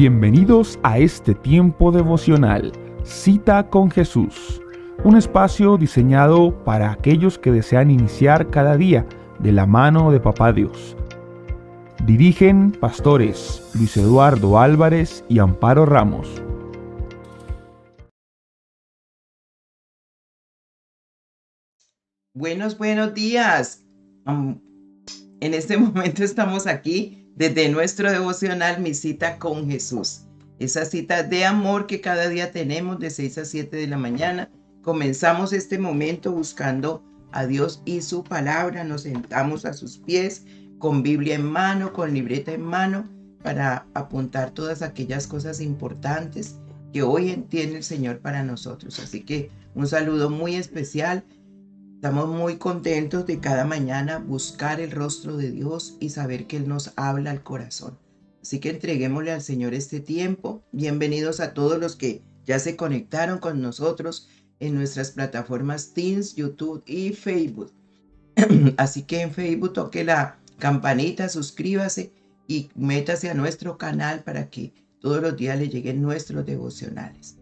Bienvenidos a este tiempo devocional, Cita con Jesús, un espacio diseñado para aquellos que desean iniciar cada día de la mano de Papá Dios. Dirigen pastores Luis Eduardo Álvarez y Amparo Ramos. Buenos días. En este momento estamos aquí desde nuestro devocional Mi Cita con Jesús. Esa cita de amor que cada día tenemos de 6 a 7 de la mañana. Comenzamos este momento buscando a Dios y su palabra. Nos sentamos a sus pies con Biblia en mano, con libreta en mano, para apuntar todas aquellas cosas importantes que hoy entiende el Señor para nosotros. Así que un saludo muy especial. Estamos muy contentos de cada mañana buscar el rostro de Dios y saber que Él nos habla al corazón. Así que entreguémosle al Señor este tiempo. Bienvenidos a todos los que ya se conectaron con nosotros en nuestras plataformas Teams, YouTube y Facebook. Así que en Facebook toque la campanita, suscríbase y métase a nuestro canal para que todos los días le lleguen nuestros devocionales.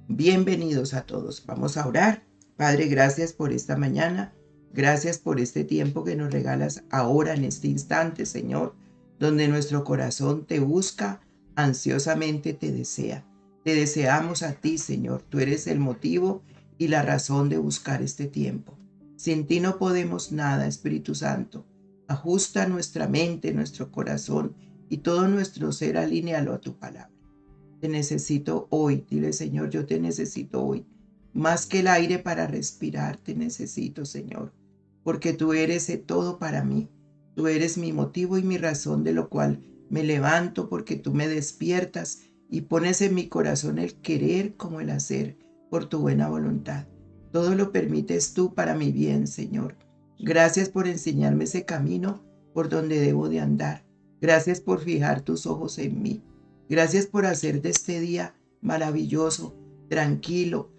Bienvenidos a todos. Vamos a orar. Padre, gracias por esta mañana, gracias por este tiempo que nos regalas ahora en este instante, Señor, donde nuestro corazón te busca, ansiosamente te desea. Te deseamos a ti, Señor, tú eres el motivo y la razón de buscar este tiempo. Sin ti no podemos nada, Espíritu Santo. Ajusta nuestra mente, nuestro corazón y todo nuestro ser, alínealo a tu palabra. Te necesito hoy, dile, Señor, yo te necesito hoy. Más que el aire para respirar, te necesito, Señor, porque tú eres todo para mí. Tú eres mi motivo y mi razón, de lo cual me levanto, porque tú me despiertas y pones en mi corazón el querer como el hacer por tu buena voluntad. Todo lo permites tú para mi bien, Señor. Gracias por enseñarme ese camino por donde debo de andar. Gracias por fijar tus ojos en mí. Gracias por hacer de este día maravilloso, tranquilo,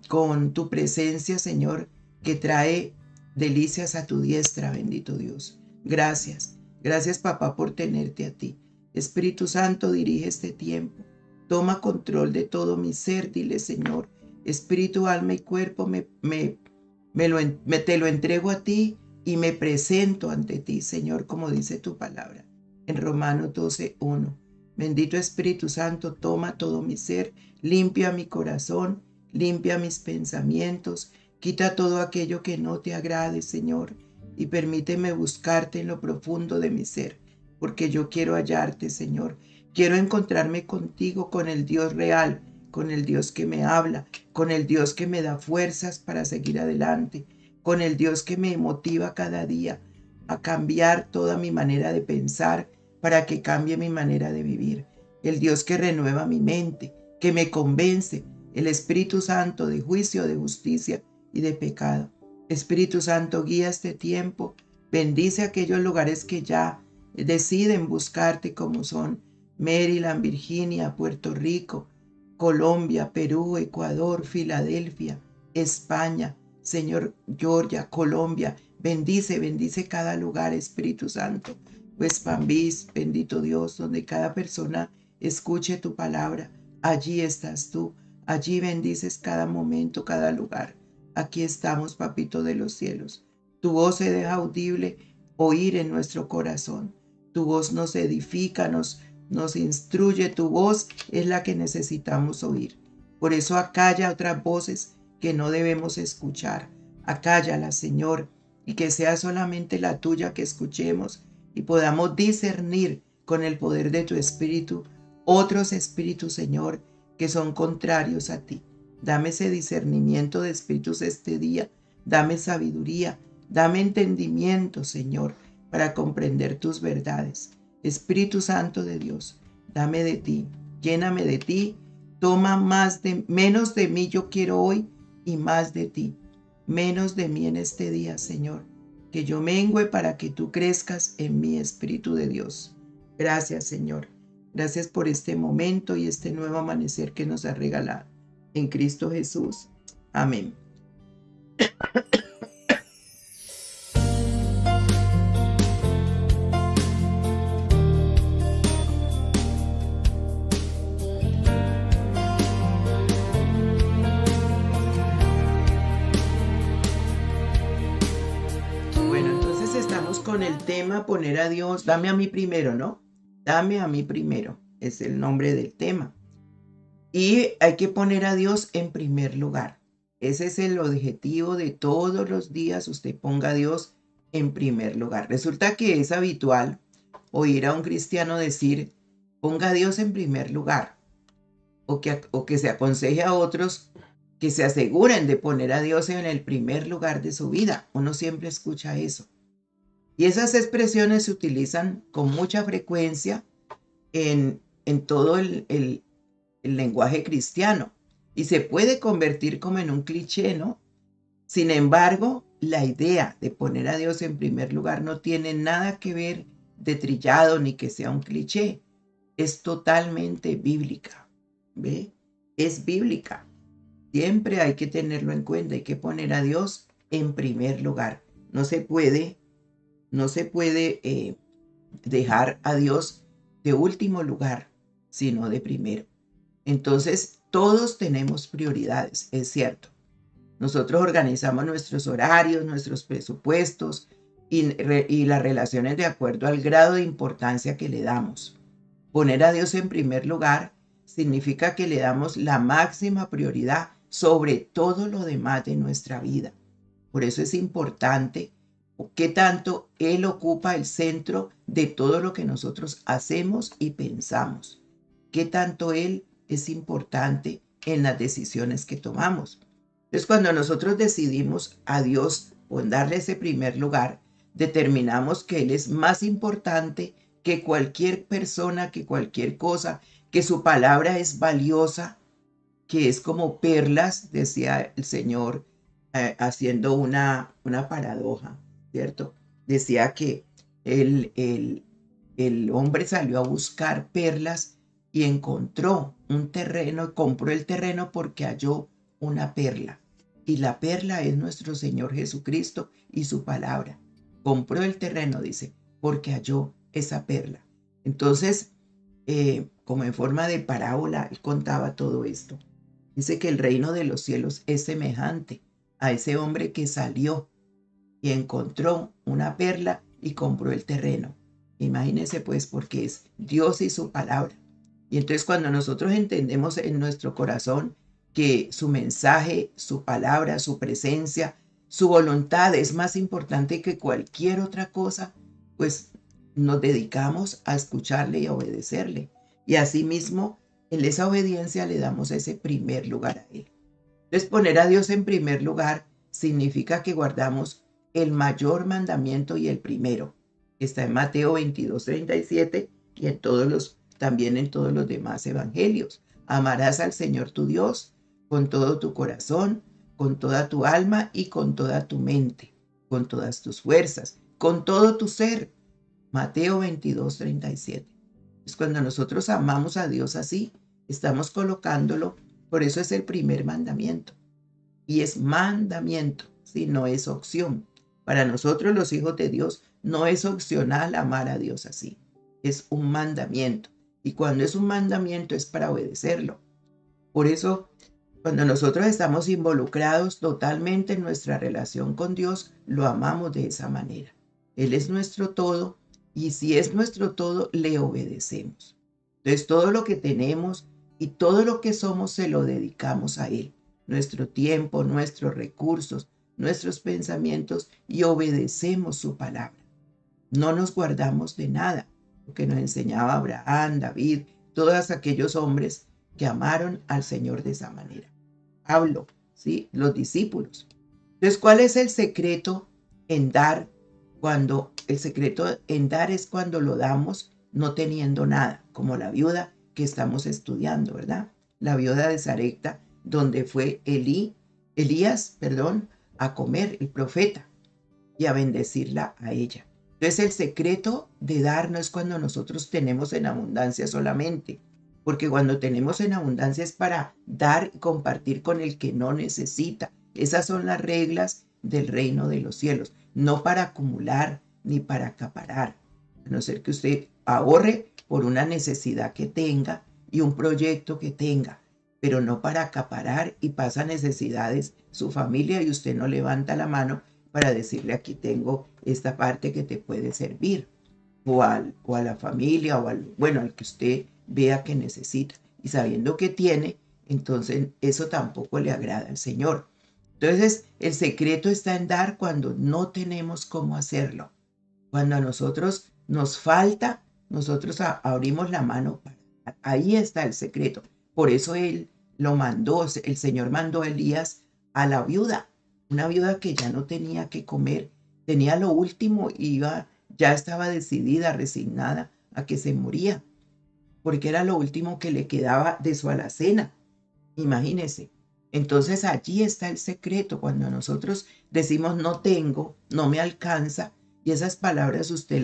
con tu presencia, Señor, que trae delicias a tu diestra, bendito Dios. Gracias, gracias, Papá, por tenerte a ti. Espíritu Santo, dirige este tiempo. Toma control de todo mi ser, dile, Señor. Espíritu, alma y cuerpo, te lo entrego a ti y me presento ante ti, Señor, como dice tu palabra. En Romanos 12:1. Bendito Espíritu Santo, toma todo mi ser, limpia mi corazón, limpia mis pensamientos, quita todo aquello que no te agrade, Señor, y permíteme buscarte en lo profundo de mi ser, porque yo quiero hallarte, Señor. Quiero encontrarme contigo, con el Dios real, con el Dios que me habla, con el Dios que me da fuerzas para seguir adelante, con el Dios que me motiva cada día a cambiar toda mi manera de pensar para que cambie mi manera de vivir. El Dios que renueva mi mente, que me convence, el Espíritu Santo, de juicio, de justicia y de pecado. Espíritu Santo, guía este tiempo. Bendice aquellos lugares que ya deciden buscarte, como son Maryland, Virginia, Puerto Rico, Colombia, Perú, Ecuador, Filadelfia, España, Señor, Georgia, Colombia. Bendice cada lugar, Espíritu Santo. West Palm Beach, bendito Dios, donde cada persona escuche tu palabra. Allí estás tú. Allí bendices cada momento, cada lugar. Aquí estamos, Papito de los cielos. Tu voz se deja audible oír en nuestro corazón. Tu voz nos edifica, nos instruye. Tu voz es la que necesitamos oír. Por eso acalla otras voces que no debemos escuchar. Acállalas, Señor, y que sea solamente la tuya que escuchemos y podamos discernir con el poder de tu Espíritu otros espíritus, Señor, que son contrarios a ti. Dame ese discernimiento de espíritus este día. Dame sabiduría, dame entendimiento, Señor, para comprender tus verdades. Espíritu Santo de Dios, dame de ti, lléname de ti. Toma menos de mí yo quiero hoy y más de ti. Menos de mí en este día, Señor, que yo mengüe para que tú crezcas en mi, Espíritu de Dios. Gracias, Señor. Gracias por este momento y este nuevo amanecer que nos ha regalado. En Cristo Jesús. Amén. tema poner a Dios, dame a mí primero, ¿no? Dame a mí primero, es el nombre del tema. Y hay que poner a Dios en primer lugar. Ese es el objetivo de todos los días, usted ponga a Dios en primer lugar. Resulta que es habitual oír a un cristiano decir, ponga a Dios en primer lugar, o que se aconseje a otros que se aseguren de poner a Dios en el primer lugar de su vida. Uno siempre escucha eso. Y esas expresiones se utilizan con mucha frecuencia en todo el lenguaje cristiano y se puede convertir como en un cliché, ¿no? Sin embargo, la idea de poner a Dios en primer lugar no tiene nada que ver de trillado ni que sea un cliché. Es totalmente bíblica, ¿ve? Es bíblica. Siempre hay que tenerlo en cuenta, hay que poner a Dios en primer lugar. No se puede dejar a Dios de último lugar, sino de primero. Entonces, todos tenemos prioridades, es cierto. Nosotros organizamos nuestros horarios, nuestros presupuestos y las relaciones de acuerdo al grado de importancia que le damos. Poner a Dios en primer lugar significa que le damos la máxima prioridad sobre todo lo demás de nuestra vida. Por eso es importante qué tanto Él ocupa el centro de todo lo que nosotros hacemos y pensamos. Qué tanto Él es importante en las decisiones que tomamos. Entonces, cuando nosotros decidimos a Dios o darle ese primer lugar, determinamos que Él es más importante que cualquier persona, que cualquier cosa, que su palabra es valiosa, que es como perlas, decía el Señor, haciendo una paradoja, ¿cierto? Decía que el hombre salió a buscar perlas y encontró un terreno, compró el terreno porque halló una perla. Y la perla es nuestro Señor Jesucristo y su palabra. Compró el terreno, dice, porque halló esa perla. Entonces, como en forma de parábola, él contaba todo esto. Dice que el reino de los cielos es semejante a ese hombre que salió y encontró una perla y compró el terreno. Imagínense pues, porque es Dios y su palabra. Y entonces cuando nosotros entendemos en nuestro corazón que su mensaje, su palabra, su presencia, su voluntad es más importante que cualquier otra cosa, pues nos dedicamos a escucharle y a obedecerle. Y asimismo, en esa obediencia le damos ese primer lugar a Él. Entonces, poner a Dios en primer lugar significa que guardamos el mayor mandamiento y el primero, que está en Mateo 22:37 y también en todos los demás evangelios. Amarás al Señor tu Dios con todo tu corazón, con toda tu alma y con toda tu mente, con todas tus fuerzas, con todo tu ser. Mateo 22:37. Es cuando nosotros amamos a Dios así, estamos colocándolo, por eso es el primer mandamiento. Y es mandamiento, si no es opción. Para nosotros los hijos de Dios no es opcional amar a Dios así. Es un mandamiento. Y cuando es un mandamiento es para obedecerlo. Por eso, cuando nosotros estamos involucrados totalmente en nuestra relación con Dios, lo amamos de esa manera. Él es nuestro todo y si es nuestro todo, le obedecemos. Entonces, todo lo que tenemos y todo lo que somos se lo dedicamos a Él. Nuestro tiempo, nuestros recursos, nuestros pensamientos y obedecemos su palabra. No nos guardamos de nada, lo que nos enseñaba Abraham, David, todos aquellos hombres que amaron al Señor de esa manera. Pablo, ¿sí? Los discípulos. Entonces, ¿cuál es el secreto en dar? El secreto en dar es cuando lo damos no teniendo nada, como la viuda que estamos estudiando, ¿verdad? La viuda de Sarepta, donde fue Elías, a comer, el profeta, y a bendecirla a ella. Entonces el secreto de dar no es cuando nosotros tenemos en abundancia solamente, porque cuando tenemos en abundancia es para dar y compartir con el que no necesita. Esas son las reglas del reino de los cielos, no para acumular ni para acaparar, a no ser que usted ahorre por una necesidad que tenga y un proyecto que tenga, pero no para acaparar y pasa necesidades su familia y usted no levanta la mano para decirle aquí tengo esta parte que te puede servir, o a la familia, bueno, al que usted vea que necesita. Y sabiendo que tiene, entonces eso tampoco le agrada al Señor. Entonces, el secreto está en dar cuando no tenemos cómo hacerlo. Cuando a nosotros nos falta, nosotros abrimos la mano. Ahí está el secreto. Por eso él lo mandó, el Señor mandó a Elías a la viuda, una viuda que ya no tenía que comer, tenía lo último, ya estaba decidida, resignada a que se moría, porque era lo último que le quedaba de su alacena. Imagínese. Entonces allí está el secreto, cuando nosotros decimos no tengo, no me alcanza, y esas palabras usted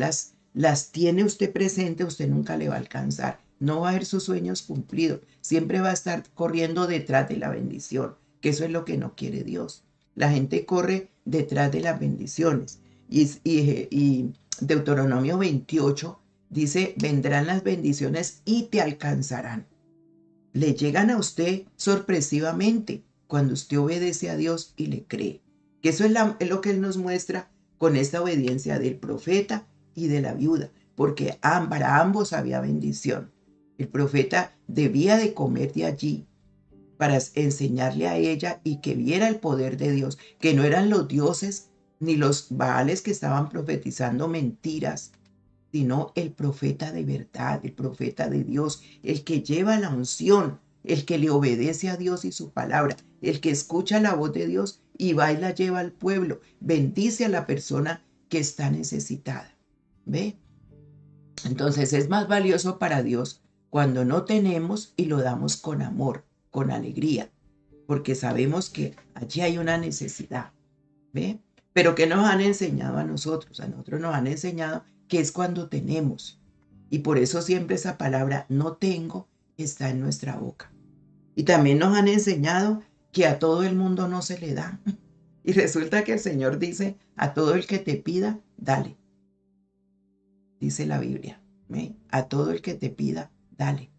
las tiene usted presente, usted nunca le va a alcanzar. No va a ver sus sueños cumplidos. Siempre va a estar corriendo detrás de la bendición, que eso es lo que no quiere Dios. La gente corre detrás de las bendiciones. Y Deuteronomio 28 dice, vendrán las bendiciones y te alcanzarán. Le llegan a usted sorpresivamente cuando usted obedece a Dios y le cree. Que eso es lo que Él nos muestra con esta obediencia del profeta y de la viuda, porque para ambos había bendición. El profeta debía de comer de allí para enseñarle a ella y que viera el poder de Dios, que no eran los dioses ni los baales que estaban profetizando mentiras, sino el profeta de verdad, el profeta de Dios, el que lleva la unción, el que le obedece a Dios y su palabra, el que escucha la voz de Dios y va y la lleva al pueblo, bendice a la persona que está necesitada. ¿Ve? Entonces es más valioso para Dios cuando no tenemos y lo damos con amor, con alegría, porque sabemos que allí hay una necesidad. ¿Ve? Pero que nos han enseñado a nosotros nos han enseñado que es cuando tenemos. Y por eso siempre esa palabra no tengo está en nuestra boca. Y también nos han enseñado que a todo el mundo no se le da. Y resulta que el Señor dice, a todo el que te pida, dale. Dice la Biblia. ¿Ve? A todo el que te pida, dale.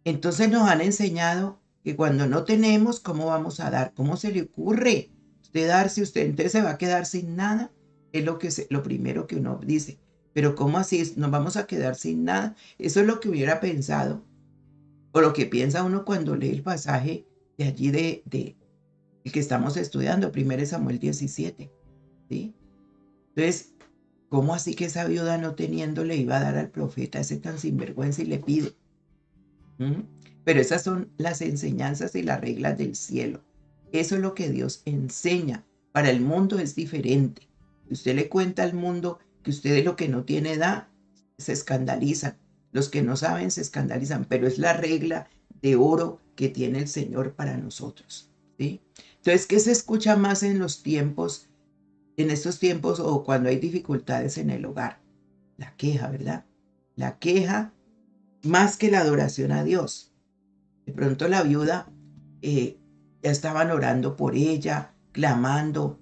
Entonces nos han enseñado que cuando no tenemos, ¿cómo vamos a dar? ¿Cómo se le ocurre usted dar si usted entonces se va a quedar sin nada? Es lo primero que uno dice. Pero ¿cómo así? ¿Nos vamos a quedar sin nada? Eso es lo que hubiera pensado, o lo que piensa uno cuando lee el pasaje de allí de el que estamos estudiando, 1 Samuel 17. ¿Sí? Entonces, ¿cómo así que esa viuda no teniendo le iba a dar al profeta ese tan sinvergüenza y le pide? Pero esas son las enseñanzas y las reglas del cielo. Eso es lo que Dios enseña. Para el mundo es diferente. Si usted le cuenta al mundo que usted de lo que no tiene da, se escandalizan. Los que no saben se escandalizan, pero es la regla de oro que tiene el Señor para nosotros. ¿Sí? Entonces, ¿qué se escucha más en estos tiempos o cuando hay dificultades en el hogar? La queja, ¿verdad? La queja más que la adoración a Dios. De pronto la viuda ya estaban orando por ella, clamando.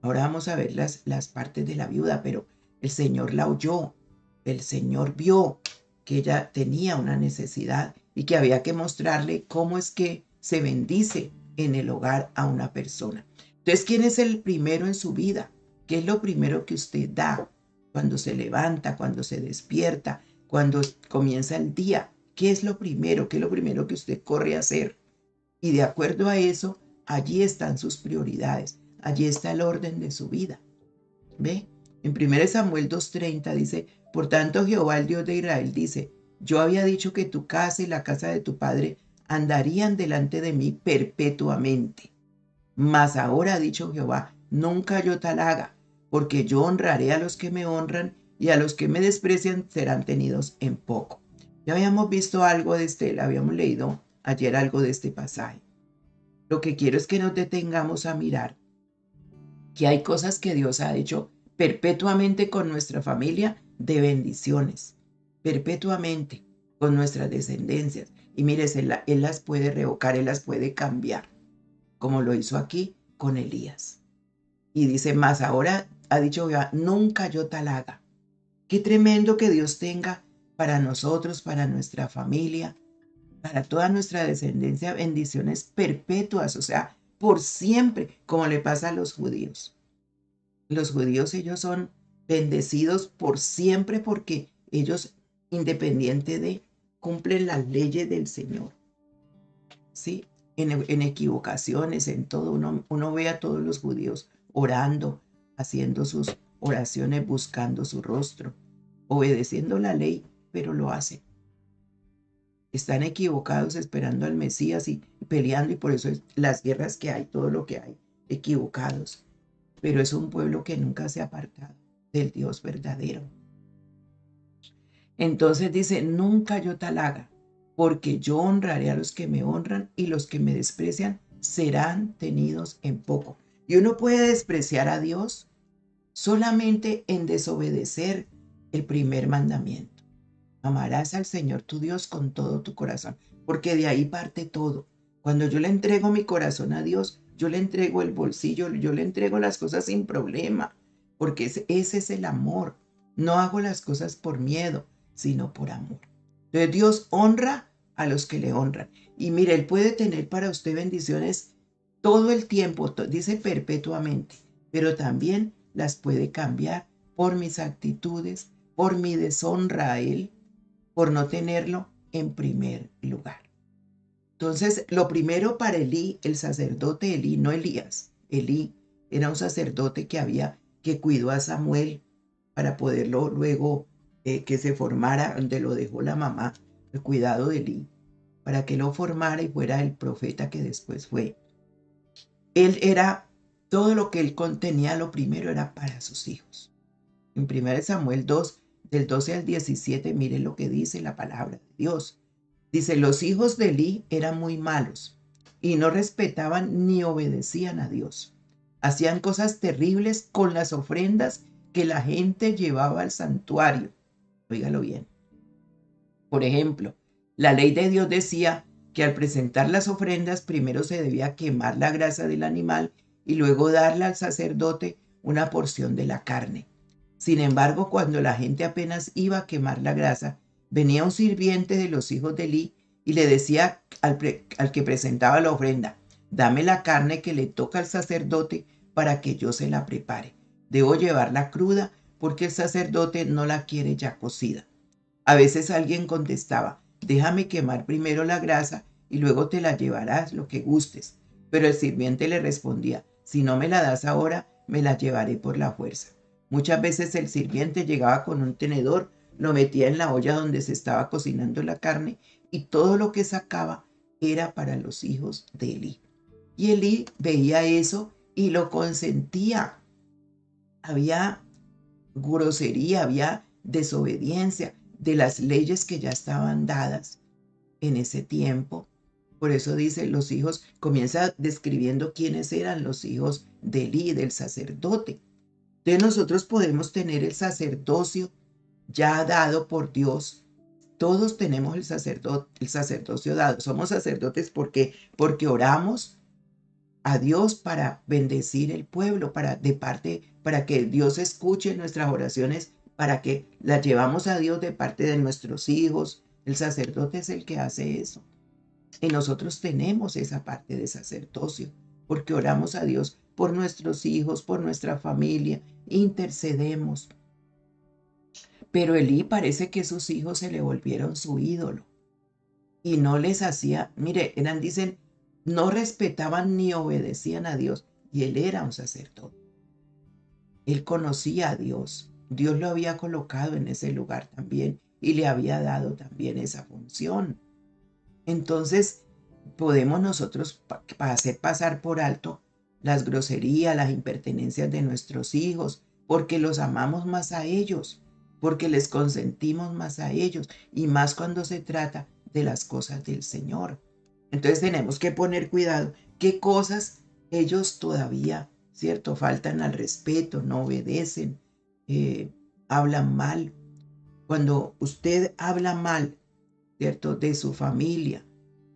Ahora vamos a ver las partes de la viuda, pero el Señor la oyó. El Señor vio que ella tenía una necesidad y que había que mostrarle cómo es que se bendice en el hogar a una persona. Entonces, ¿quién es el primero en su vida? ¿Qué es lo primero que usted da cuando se levanta, cuando se despierta, cuando comienza el día? ¿Qué es lo primero? ¿Qué es lo primero que usted corre a hacer? Y de acuerdo a eso, allí están sus prioridades. Allí está el orden de su vida. ¿Ve? En 1 Samuel 2:30 dice, por tanto Jehová, el Dios de Israel, dice, yo había dicho que tu casa y la casa de tu padre andarían delante de mí perpetuamente. Mas ahora ha dicho Jehová, nunca yo tal haga, porque yo honraré a los que me honran y a los que me desprecian serán tenidos en poco. Ya habíamos visto algo habíamos leído ayer algo de este pasaje. Lo que quiero es que nos detengamos a mirar que hay cosas que Dios ha hecho perpetuamente con nuestra familia de bendiciones, perpetuamente con nuestras descendencias. Y mire, Él las puede revocar, Él las puede cambiar, como lo hizo aquí con Elías. Y dice, más ahora ha dicho Jehová, nunca yo tal haga. Qué tremendo que Dios tenga para nosotros, para nuestra familia, para toda nuestra descendencia, bendiciones perpetuas, o sea, por siempre, como le pasa a los judíos. Los judíos, ellos son bendecidos por siempre porque ellos, independiente de, cumplen las leyes del Señor, ¿sí? En equivocaciones, en todo. Uno ve a todos los judíos orando, haciendo sus oraciones, buscando su rostro, obedeciendo la ley, pero lo hacen. Están equivocados esperando al Mesías y peleando, y por eso es las guerras que hay, todo lo que hay, equivocados. Pero es un pueblo que nunca se ha apartado del Dios verdadero. Entonces dice, nunca yo tal haga, porque yo honraré a los que me honran y los que me desprecian serán tenidos en poco. Y uno puede despreciar a Dios solamente en desobedecer el primer mandamiento. Amarás al Señor tu Dios con todo tu corazón, porque de ahí parte todo. Cuando yo le entrego mi corazón a Dios, yo le entrego el bolsillo, yo le entrego las cosas sin problema, porque ese es el amor. No hago las cosas por miedo, sino por amor. Entonces Dios honra a los que le honran. Y mire, Él puede tener para usted bendiciones todo el tiempo, dice perpetuamente, pero también las puede cambiar por mis actitudes, por mi deshonra a Él, por no tenerlo en primer lugar. Entonces, lo primero para Elí, el sacerdote Elí, no Elías, Elí era un sacerdote que cuidó a Samuel para poderlo luego que se formara donde lo dejó la mamá, el cuidado de Elí, para que lo formara y fuera el profeta que después fue. Él era, todo lo que él contenía, lo primero era para sus hijos. En 1 Samuel 2, del 12 al 17, miren lo que dice la palabra de Dios. Dice, los hijos de Elí eran muy malos y no respetaban ni obedecían a Dios. Hacían cosas terribles con las ofrendas que la gente llevaba al santuario. Óigalo bien. Por ejemplo, la ley de Dios decía que al presentar las ofrendas primero se debía quemar la grasa del animal y luego darle al sacerdote una porción de la carne. Sin embargo, cuando la gente apenas iba a quemar la grasa, venía un sirviente de los hijos de Elí y le decía al que presentaba la ofrenda, dame la carne que le toca al sacerdote para que yo se la prepare. Debo llevarla cruda porque el sacerdote no la quiere ya cocida. A veces alguien contestaba, déjame quemar primero la grasa y luego te la llevarás lo que gustes. Pero el sirviente le respondía, si no me la das ahora, me la llevaré por la fuerza. Muchas veces el sirviente llegaba con un tenedor, lo metía en la olla donde se estaba cocinando la carne y todo lo que sacaba era para los hijos de Elí. Y Elí veía eso y lo consentía. Había grosería, había desobediencia de las leyes que ya estaban dadas en ese tiempo. Por eso dice los hijos, comienza describiendo quiénes eran los hijos de Elí, del sacerdote. Entonces nosotros podemos tener el sacerdocio ya dado por Dios. Todos tenemos el sacerdocio dado. Somos sacerdotes porque oramos a Dios para bendecir el pueblo, para que Dios escuche nuestras oraciones, para que las llevamos a Dios de parte de nuestros hijos. El sacerdote es el que hace eso. Y nosotros tenemos esa parte de sacerdocio, porque oramos a Dios por nuestros hijos, por nuestra familia, intercedemos. Pero Elí parece que sus hijos se le volvieron su ídolo y no les hacía, mire, dicen, no respetaban ni obedecían a Dios, y él era un sacerdote. Él conocía a Dios. Dios lo había colocado en ese lugar también y le había dado también esa función. Entonces, podemos nosotros hacer pasar por alto las groserías, las impertenencias de nuestros hijos, porque los amamos más a ellos, porque les consentimos más a ellos, y más cuando se trata de las cosas del Señor. Entonces tenemos que poner cuidado qué cosas ellos todavía, ¿cierto? Faltan al respeto, no obedecen, hablan mal. Cuando usted habla mal, ¿cierto? De su familia,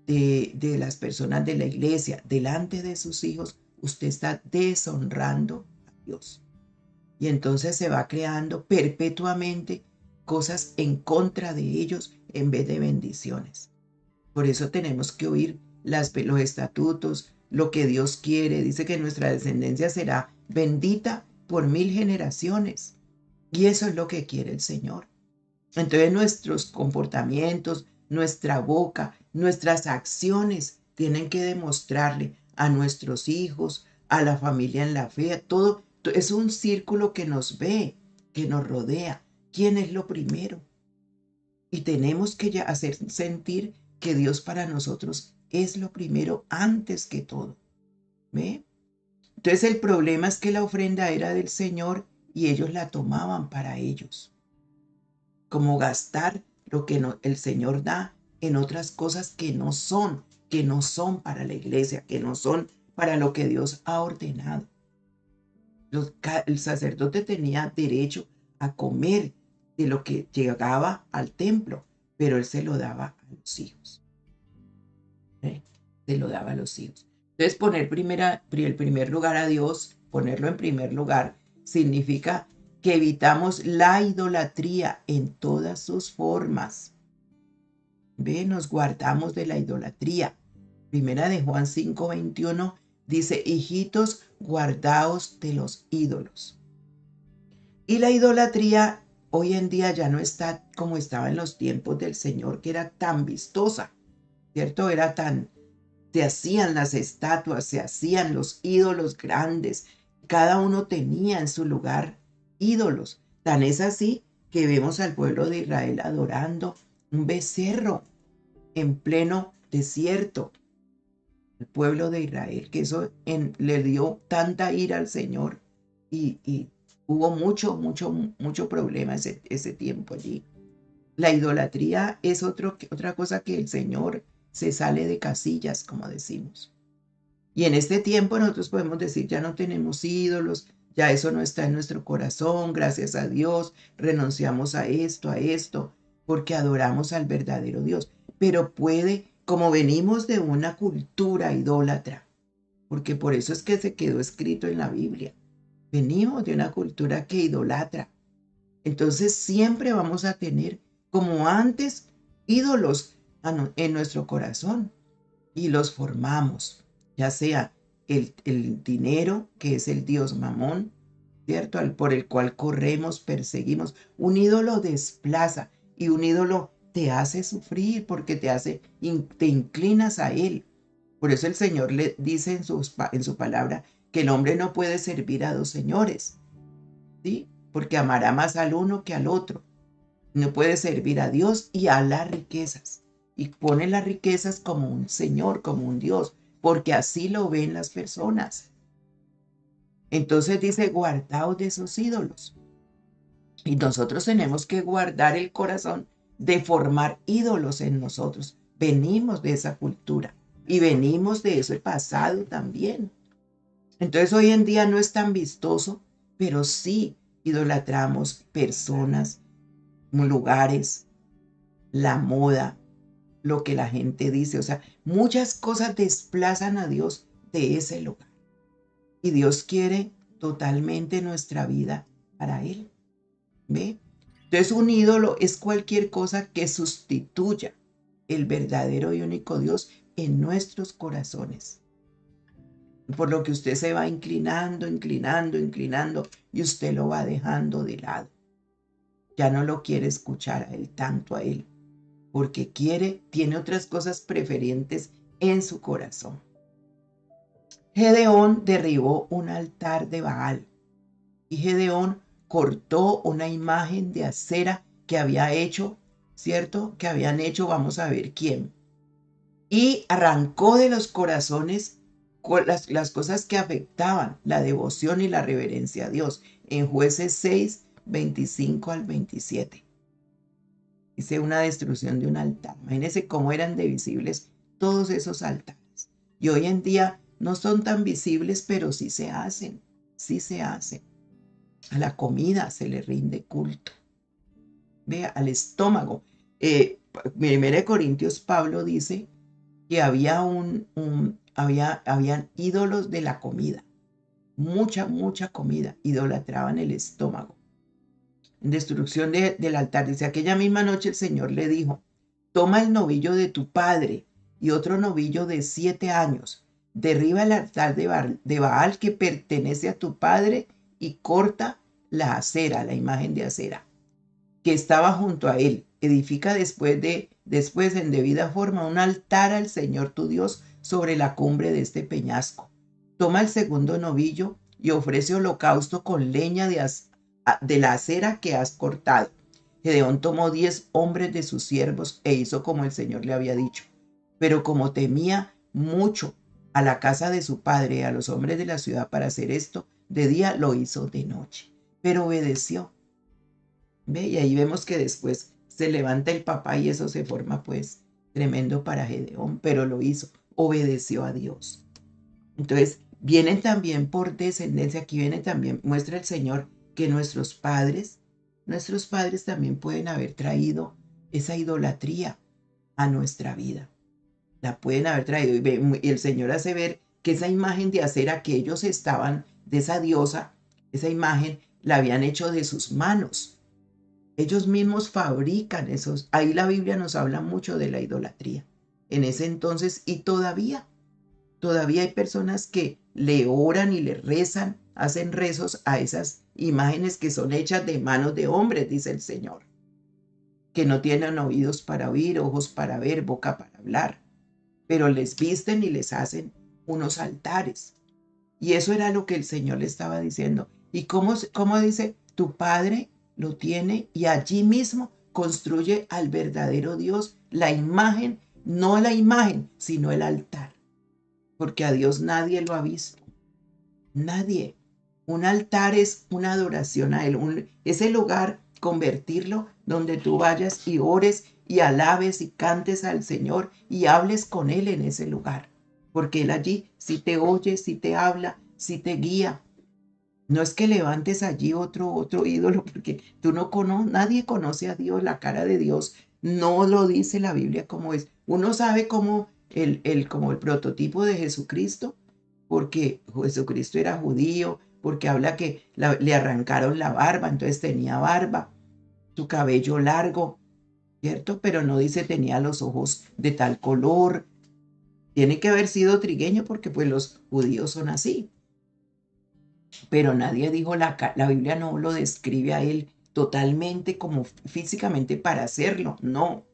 de las personas de la iglesia, delante de sus hijos, usted está deshonrando a Dios. Y entonces se va creando perpetuamente cosas en contra de ellos en vez de bendiciones. Por eso tenemos que oír los estatutos, lo que Dios quiere. Dice que nuestra descendencia será bendita por 1000 generaciones. Y eso es lo que quiere el Señor. Entonces nuestros comportamientos, nuestra boca, nuestras acciones tienen que demostrarle a nuestros hijos, a la familia en la fe, todo. Es un círculo que nos ve, que nos rodea. ¿Quién es lo primero? Y tenemos que ya hacer sentir que Dios para nosotros es lo primero antes que todo. ¿Ve? Entonces el problema es que la ofrenda era del Señor y ellos la tomaban para ellos. Como gastar lo que el Señor da en otras cosas que no son para la iglesia, que no son para lo que Dios ha ordenado. El sacerdote tenía derecho a comer de lo que llegaba al templo, pero él se lo daba a los hijos. Se lo daba a los hijos. Entonces poner el primer lugar a Dios, ponerlo en primer lugar, significa que evitamos la idolatría en todas sus formas. ¿Ve? Nos guardamos de la idolatría. Primera de Juan 5:21 dice, hijitos, guardaos de los ídolos. Y la idolatría hoy en día ya no está como estaba en los tiempos del Señor, que era tan vistosa, ¿cierto? Se hacían las estatuas, se hacían los ídolos grandes. Cada uno tenía en su lugar ídolos. Tan es así que vemos al pueblo de Israel adorando un becerro en pleno desierto. El pueblo de Israel, que eso le dio tanta ira al Señor y hubo mucho problema ese tiempo allí. La idolatría es otra cosa que el Señor se sale de casillas, como decimos. Y en este tiempo nosotros podemos decir, ya no tenemos ídolos, ya eso no está en nuestro corazón, gracias a Dios, renunciamos a esto, porque adoramos al verdadero Dios. Pero como venimos de una cultura idólatra, porque por eso es que se quedó escrito en la Biblia, venimos de una cultura que idolatra. Entonces siempre vamos a tener, como antes, ídolos en nuestro corazón y los formamos, ya sea el dinero, que es el dios Mamón, ¿cierto? Por el cual corremos, perseguimos. Un ídolo desplaza y un ídolo te hace sufrir porque te inclinas a él. Por eso el Señor le dice en su palabra que el hombre no puede servir a dos señores, ¿sí? Porque amará más al uno que al otro. No puede servir a Dios y a las riquezas. Y pone las riquezas como un señor, como un Dios, porque así lo ven las personas. Entonces dice, guardaos de esos ídolos. Y nosotros tenemos que guardar el corazón de formar ídolos en nosotros. Venimos de esa cultura y venimos de ese pasado también. Entonces hoy en día no es tan vistoso, pero sí idolatramos personas, lugares, la moda, lo que la gente dice. O sea, muchas cosas desplazan a Dios de ese lugar. Y Dios quiere totalmente nuestra vida para Él. ¿Ve? Entonces un ídolo es cualquier cosa que sustituya el verdadero y único Dios en nuestros corazones. Por lo que usted se va inclinando y usted lo va dejando de lado. Ya no lo quiere escuchar a Él, tanto a Él, porque tiene otras cosas preferentes en su corazón. Gedeón derribó un altar de Baal y Gedeón cortó una imagen de acera que había hecho, ¿cierto? Que habían hecho, vamos a ver quién. Y arrancó de los corazones las cosas que afectaban la devoción y la reverencia a Dios. En Jueces 6, 25 al 27. Dice una destrucción de un altar. Imagínense cómo eran de visibles todos esos altares. Y hoy en día no son tan visibles, pero sí se hacen. Sí se hacen. A la comida se le rinde culto. Vea, al estómago. 1 Corintios Pablo dice que habían ídolos de la comida. Mucha comida. Idolatraban el estómago. En destrucción del altar. Dice, aquella misma noche el Señor le dijo, toma el novillo de tu padre y otro novillo de 7 años. Derriba el altar de Baal que pertenece a tu padre y corta la acera, la imagen de acera, que estaba junto a él. Edifica después en debida forma un altar al Señor tu Dios sobre la cumbre de este peñasco. Toma el segundo novillo y ofrece holocausto con leña de la acera que has cortado. Gedeón tomó 10 hombres de sus siervos e hizo como el Señor le había dicho. Pero como temía mucho a la casa de su padre y a los hombres de la ciudad para hacer esto, de día lo hizo de noche. Pero obedeció. ¿Ve? Y ahí vemos que después se levanta el papá y eso se forma pues tremendo para Gedeón, pero lo hizo, obedeció a Dios. Entonces, vienen también por descendencia, aquí viene también, muestra el Señor que nuestros padres también pueden haber traído esa idolatría a nuestra vida. La pueden haber traído y el Señor hace ver que esa imagen de acera que ellos estaban, de esa diosa, esa imagen la habían hecho de sus manos. Ellos mismos fabrican esos. Ahí la Biblia nos habla mucho de la idolatría. En ese entonces y todavía hay personas que le oran y le rezan, hacen rezos a esas imágenes que son hechas de manos de hombres, dice el Señor, que no tienen oídos para oír, ojos para ver, boca para hablar, pero les visten y les hacen unos altares. Y eso era lo que el Señor le estaba diciendo. ¿Y cómo dice? Tu Padre lo tiene y allí mismo construye al verdadero Dios, la imagen, no la imagen, sino el altar. Porque a Dios nadie lo ha visto. Nadie. Un altar es una adoración a Él. Es el lugar, convertirlo donde tú vayas y ores y alabes y cantes al Señor y hables con Él en ese lugar. Porque Él allí sí te oye, sí te habla, sí te guía. No es que levantes allí otro ídolo, porque tú no conoces, nadie conoce a Dios, la cara de Dios. No lo dice la Biblia como es. Uno sabe como como el prototipo de Jesucristo, porque Jesucristo era judío, porque habla que le arrancaron la barba, entonces tenía barba, su cabello largo, ¿cierto? Pero no dice tenía los ojos de tal color. Tiene que haber sido trigueño porque pues los judíos son así. Pero nadie dijo, la Biblia no lo describe a él totalmente como físicamente para hacerlo, no.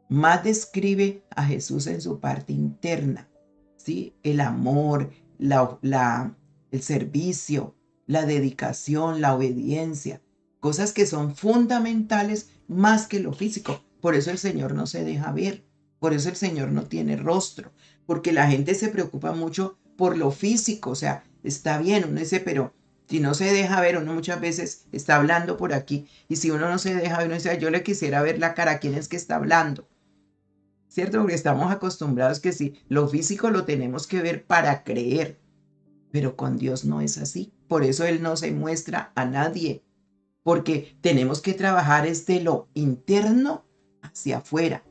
Más describe a Jesús en su parte interna, ¿sí? El amor, el servicio, la dedicación, la obediencia, cosas que son fundamentales más que lo físico. Por eso el Señor no se deja ver, por eso el Señor no tiene rostro, porque la gente se preocupa mucho por lo físico, o sea, está bien, uno dice, pero si no se deja ver, uno muchas veces está hablando por aquí, y si uno no se deja ver, uno dice, yo le quisiera ver la cara a quién es que está hablando, ¿cierto? Porque estamos acostumbrados que si lo físico lo tenemos que ver para creer, pero con Dios no es así. Por eso Él no se muestra a nadie, porque tenemos que trabajar desde lo interno hacia afuera.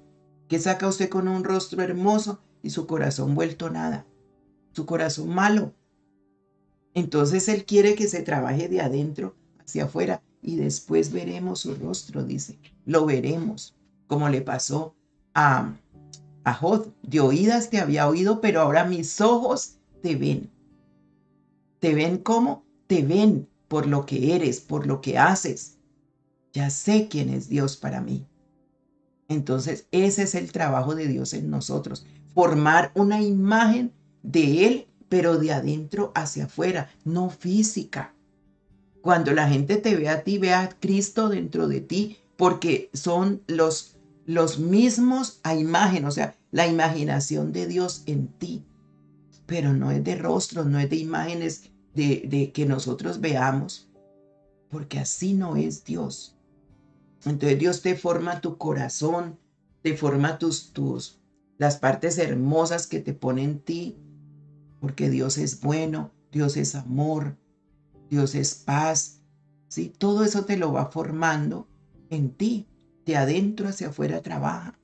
¿Qué saca usted con un rostro hermoso y su corazón vuelto nada? Su corazón malo. Entonces Él quiere que se trabaje de adentro hacia afuera y después veremos su rostro, dice. Lo veremos, como le pasó a Job. De oídas te había oído, pero ahora mis ojos te ven. ¿Te ven cómo? Te ven por lo que eres, por lo que haces. Ya sé quién es Dios para mí. Entonces, ese es el trabajo de Dios en nosotros. Formar una imagen de Él, pero de adentro hacia afuera, no física. Cuando la gente te ve a ti, ve a Cristo dentro de ti, porque son los mismos a imagen, o sea, la imaginación de Dios en ti. Pero no es de rostros, no es de imágenes de que nosotros veamos, porque así no es Dios. Entonces Dios te forma tu corazón, te forma las partes hermosas que te pone en ti, porque Dios es bueno, Dios es amor, Dios es paz, ¿sí? Todo eso te lo va formando en ti, de adentro hacia afuera trabaja.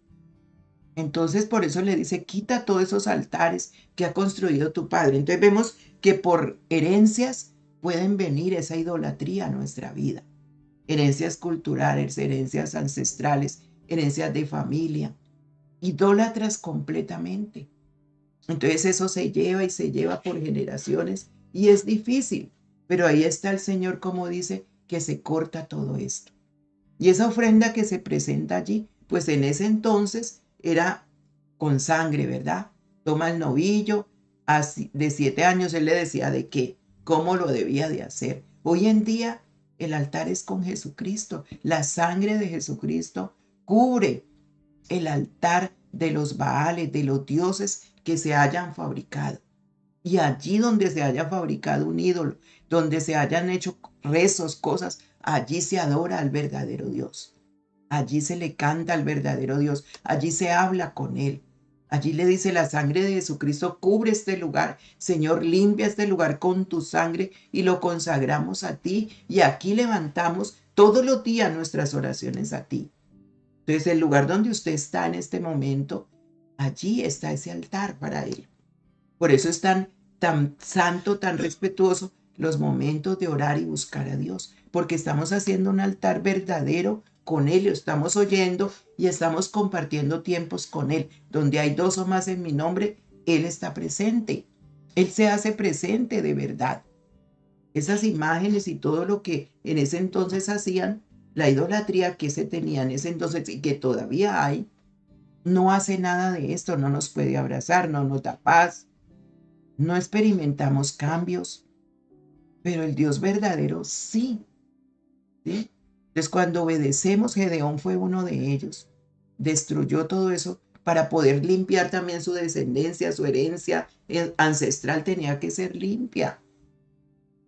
Entonces por eso le dice, quita todos esos altares que ha construido tu padre. Entonces vemos que por herencias pueden venir esa idolatría a nuestra vida. Herencias culturales, herencias ancestrales, herencias de familia, idólatras completamente. Entonces eso se lleva y se lleva por generaciones y es difícil. Pero ahí está el Señor, como dice, que se corta todo esto. Y esa ofrenda que se presenta allí, pues en ese entonces era con sangre, ¿verdad? Toma el novillo, así, de 7 años él le decía de qué, cómo lo debía de hacer. Hoy en día el altar es con Jesucristo. La sangre de Jesucristo cubre el altar de los Baales, de los dioses que se hayan fabricado. Y allí donde se haya fabricado un ídolo, donde se hayan hecho rezos, cosas, allí se adora al verdadero Dios. Allí se le canta al verdadero Dios. Allí se habla con Él. Allí le dice: la sangre de Jesucristo cubre este lugar. Señor, limpia este lugar con tu sangre y lo consagramos a ti. Y aquí levantamos todos los días nuestras oraciones a ti. Entonces, el lugar donde usted está en este momento, allí está ese altar para Él. Por eso es tan santo, tan respetuoso los momentos de orar y buscar a Dios, porque estamos haciendo un altar verdadero con Él, lo estamos oyendo y estamos compartiendo tiempos con Él. Donde hay 2 o más en mi nombre, Él está presente. Él se hace presente de verdad. Esas imágenes y todo lo que en ese entonces hacían, la idolatría que se tenía en ese entonces y que todavía hay, no hace nada de esto, no nos puede abrazar, no nos da paz, no experimentamos cambios, pero el Dios verdadero sí, ¿sí? Entonces, cuando obedecemos, Gedeón fue uno de ellos. Destruyó todo eso para poder limpiar también su descendencia, su herencia ancestral tenía que ser limpia.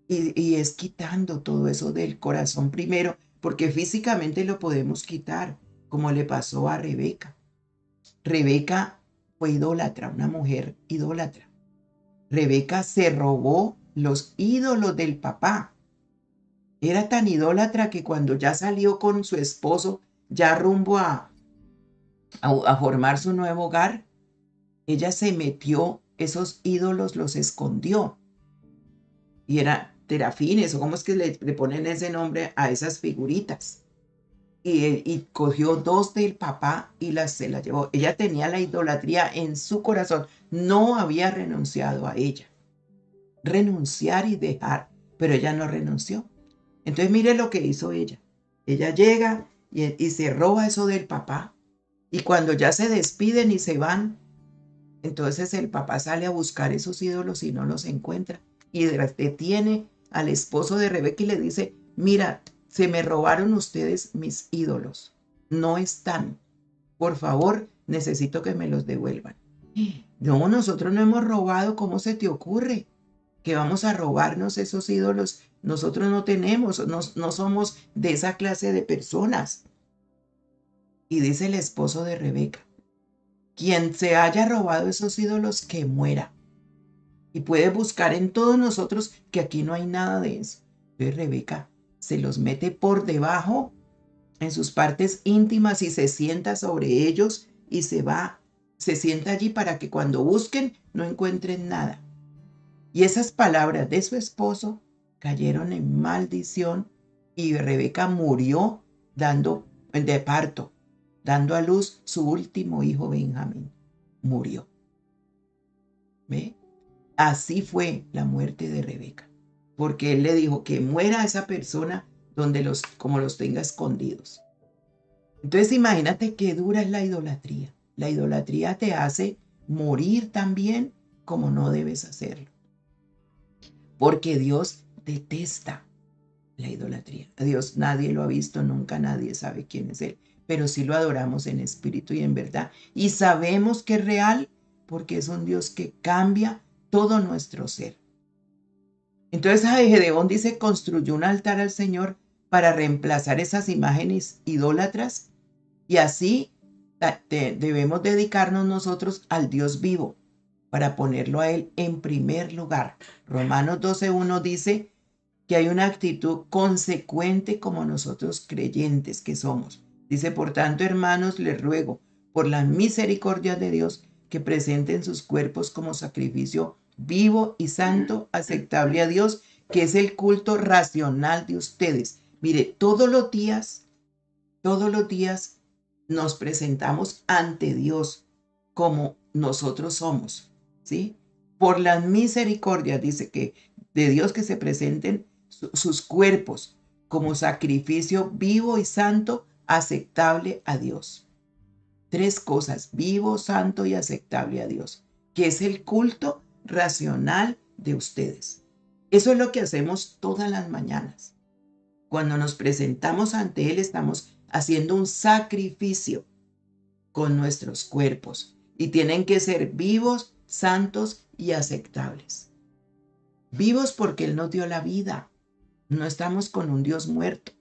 Y es quitando todo eso del corazón primero, porque físicamente lo podemos quitar, como le pasó a Rebeca. Rebeca fue idólatra, una mujer idólatra. Rebeca se robó los ídolos del papá. Era tan idólatra que cuando ya salió con su esposo, ya rumbo a formar su nuevo hogar, ella se metió esos ídolos, los escondió. Y era terafines, o cómo es que le ponen ese nombre a esas figuritas. Y cogió 2 del papá y se las llevó. Ella tenía la idolatría en su corazón. No había renunciado a ella. Renunciar y dejar, pero ella no renunció. Entonces mire lo que hizo ella. Ella llega y se roba eso del papá. Y cuando ya se despiden y se van, entonces el papá sale a buscar esos ídolos y no los encuentra. Y detiene al esposo de Rebeca y le dice: mira, se me robaron ustedes mis ídolos. No están. Por favor, necesito que me los devuelvan. No, nosotros no hemos robado. ¿Cómo se te ocurre que vamos a robarnos esos ídolos? Nosotros no tenemos, no somos de esa clase de personas. Y dice el esposo de Rebeca: quien se haya robado esos ídolos, que muera. Y puede buscar en todos nosotros que aquí no hay nada de eso. Entonces Rebeca se los mete por debajo en sus partes íntimas y se sienta sobre ellos y se sienta allí para que cuando busquen no encuentren nada. Y esas palabras de su esposo cayeron en maldición y Rebeca murió de parto, dando a luz su último hijo Benjamín. Murió. ¿Ve? Así fue la muerte de Rebeca, porque él le dijo que muera esa persona como los tenga escondidos. Entonces imagínate qué dura es la idolatría. La idolatría te hace morir también como no debes hacerlo. Porque Dios detesta la idolatría. A Dios nadie lo ha visto, nunca nadie sabe quién es Él, pero sí lo adoramos en espíritu y en verdad. Y sabemos que es real porque es un Dios que cambia todo nuestro ser. Entonces Gedeón dice: construyó un altar al Señor para reemplazar esas imágenes idólatras y así debemos dedicarnos nosotros al Dios vivo para ponerlo a Él en primer lugar. Romanos 12:1 dice que hay una actitud consecuente como nosotros creyentes que somos. Dice: por tanto, hermanos, les ruego por la misericordia de Dios que presenten sus cuerpos como sacrificio vivo y santo, aceptable a Dios, que es el culto racional de ustedes. Mire, todos los días nos presentamos ante Dios como nosotros somos, ¿sí? Por las misericordias, dice que de Dios, que se presenten sus cuerpos como sacrificio vivo y santo, aceptable a Dios. 3 cosas: vivo, santo y aceptable a Dios, que es el culto racional de ustedes. Eso es lo que hacemos todas las mañanas. Cuando nos presentamos ante Él, estamos haciendo un sacrificio con nuestros cuerpos y tienen que ser vivos, santos y aceptables. Vivos porque Él nos dio la vida. No estamos con un Dios muerto.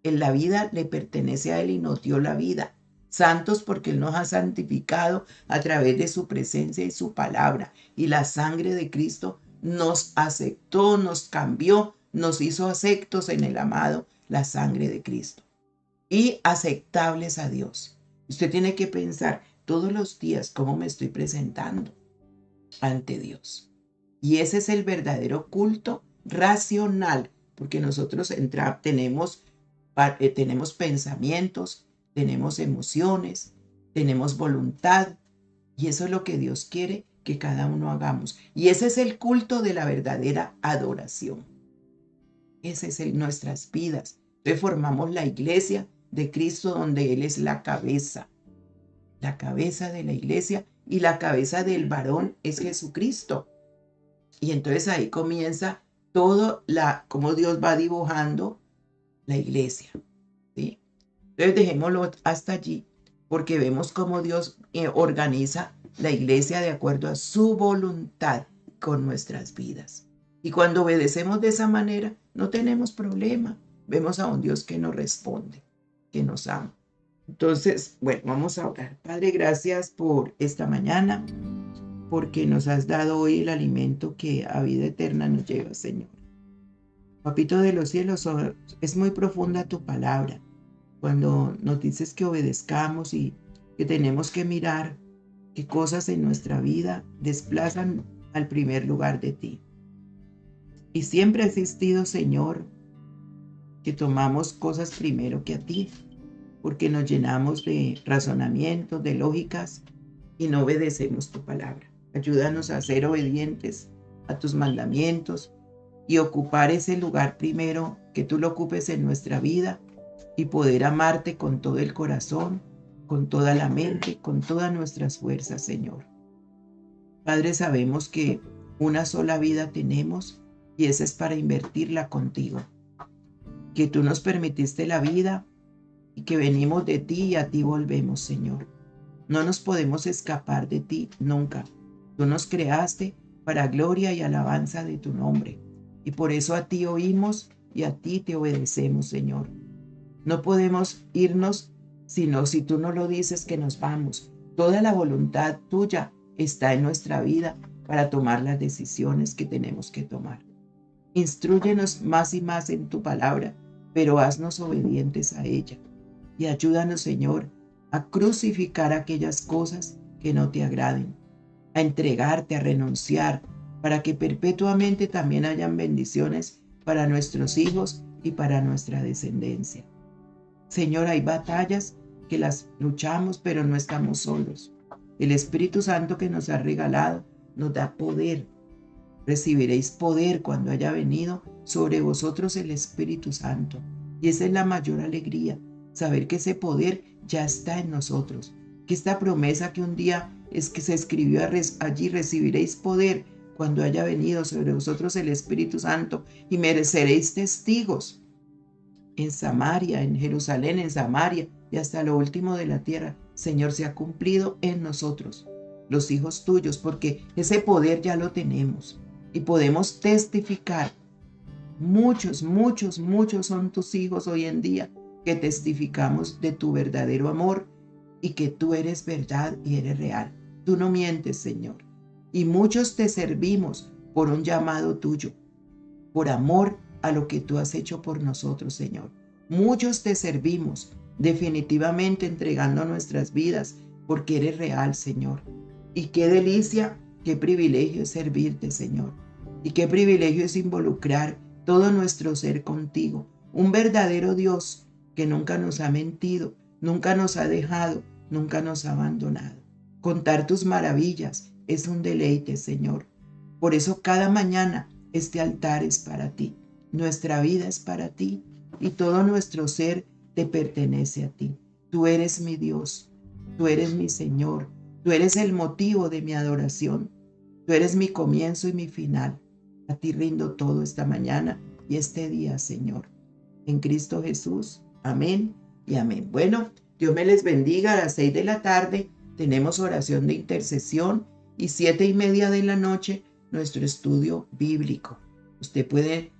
En la vida le pertenece a Él y nos dio la vida. Santos porque Él nos ha santificado a través de su presencia y su palabra. Y la sangre de Cristo nos aceptó, nos cambió, nos hizo aceptos en el amado, la sangre de Cristo. Y aceptables a Dios. Usted tiene que pensar todos los días cómo me estoy presentando ante Dios. Y ese es el verdadero culto racional, porque nosotros tenemos pensamientos, tenemos emociones, tenemos voluntad, y eso es lo que Dios quiere que cada uno hagamos. Y ese es el culto de la verdadera adoración. Ese es nuestras vidas. Entonces formamos la iglesia de Cristo, donde Él es la cabeza de la iglesia, y la cabeza del varón es Jesucristo. Y entonces ahí comienza cómo Dios va dibujando la iglesia, ¿sí? Entonces dejémoslo hasta allí, porque vemos cómo Dios organiza la iglesia de acuerdo a su voluntad con nuestras vidas. Y cuando obedecemos de esa manera, no tenemos problema. Vemos a un Dios que nos responde, que nos ama. Entonces, bueno, vamos a orar. Padre, gracias por esta mañana, porque nos has dado hoy el alimento que a vida eterna nos lleva, Señor. Papito de los cielos, es muy profunda tu palabra cuando nos dices que obedezcamos y que tenemos que mirar qué cosas en nuestra vida desplazan al primer lugar de ti. Y siempre ha existido, Señor, que tomamos cosas primero que a ti, porque nos llenamos de razonamientos, de lógicas y no obedecemos tu palabra. Ayúdanos a ser obedientes a tus mandamientos y ocupar ese lugar primero, que tú lo ocupes en nuestra vida, y poder amarte con todo el corazón, con toda la mente, con todas nuestras fuerzas, Señor. Padre, sabemos que una sola vida tenemos y esa es para invertirla contigo. Que tú nos permitiste la vida y que venimos de ti y a ti volvemos, Señor. No nos podemos escapar de ti nunca. Tú nos creaste para gloria y alabanza de tu nombre. Y por eso a ti oímos y a ti te obedecemos, Señor. No podemos irnos sino si tú no lo dices que nos vamos. Toda la voluntad tuya está en nuestra vida para tomar las decisiones que tenemos que tomar. Instrúyenos más y más en tu palabra, pero haznos obedientes a ella. Y ayúdanos, Señor, a crucificar aquellas cosas que no te agraden, a entregarte, a renunciar, para que perpetuamente también hayan bendiciones para nuestros hijos y para nuestra descendencia. Señor, hay batallas que las luchamos, pero no estamos solos. El Espíritu Santo que nos ha regalado nos da poder. Recibiréis poder cuando haya venido sobre vosotros el Espíritu Santo. Y esa es la mayor alegría, saber que ese poder ya está en nosotros. Que esta promesa que un día es que se escribió allí, recibiréis poder cuando haya venido sobre vosotros el Espíritu Santo y mereceréis testigos en Samaria, en Jerusalén, en Samaria y hasta lo último de la tierra. Señor, se ha cumplido en nosotros, los hijos tuyos, porque ese poder ya lo tenemos y podemos testificar. Muchos son tus hijos hoy en día que testificamos de tu verdadero amor y que tú eres verdad y eres real. Tú no mientes, Señor. Y muchos te servimos por un llamado tuyo, por amor a lo que tú has hecho por nosotros, Señor. Muchos te servimos, definitivamente entregando nuestras vidas, porque eres real, Señor. Y qué delicia, qué privilegio es servirte, Señor. Y qué privilegio es involucrar todo nuestro ser contigo. Un verdadero Dios que nunca nos ha mentido, nunca nos ha dejado, nunca nos ha abandonado. Contar tus maravillas es un deleite, Señor. Por eso cada mañana este altar es para ti. Nuestra vida es para ti y todo nuestro ser te pertenece a ti. Tú eres mi Dios, tú eres mi Señor, tú eres el motivo de mi adoración, tú eres mi comienzo y mi final. A ti rindo todo esta mañana y este día, Señor. En Cristo Jesús. Amén y amén. Bueno, Dios me les bendiga. A las 6 de la tarde tenemos oración de intercesión y 7:30 de la noche nuestro estudio bíblico. Usted puede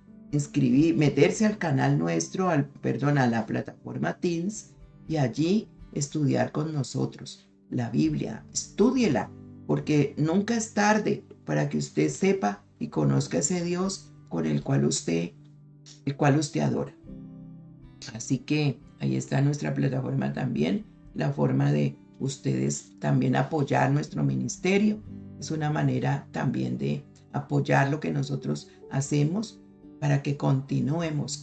meterse al canal nuestro, a la plataforma Teams y allí estudiar con nosotros la Biblia. Estúdiela, porque nunca es tarde para que usted sepa y conozca ese Dios con el cual usted adora. Así que ahí está nuestra plataforma también, la forma de ustedes también apoyar nuestro ministerio. Es una manera también de apoyar lo que nosotros hacemos para que continuemos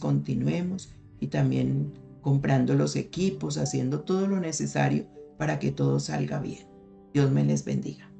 y también comprando los equipos, haciendo todo lo necesario para que todo salga bien. Dios me les bendiga.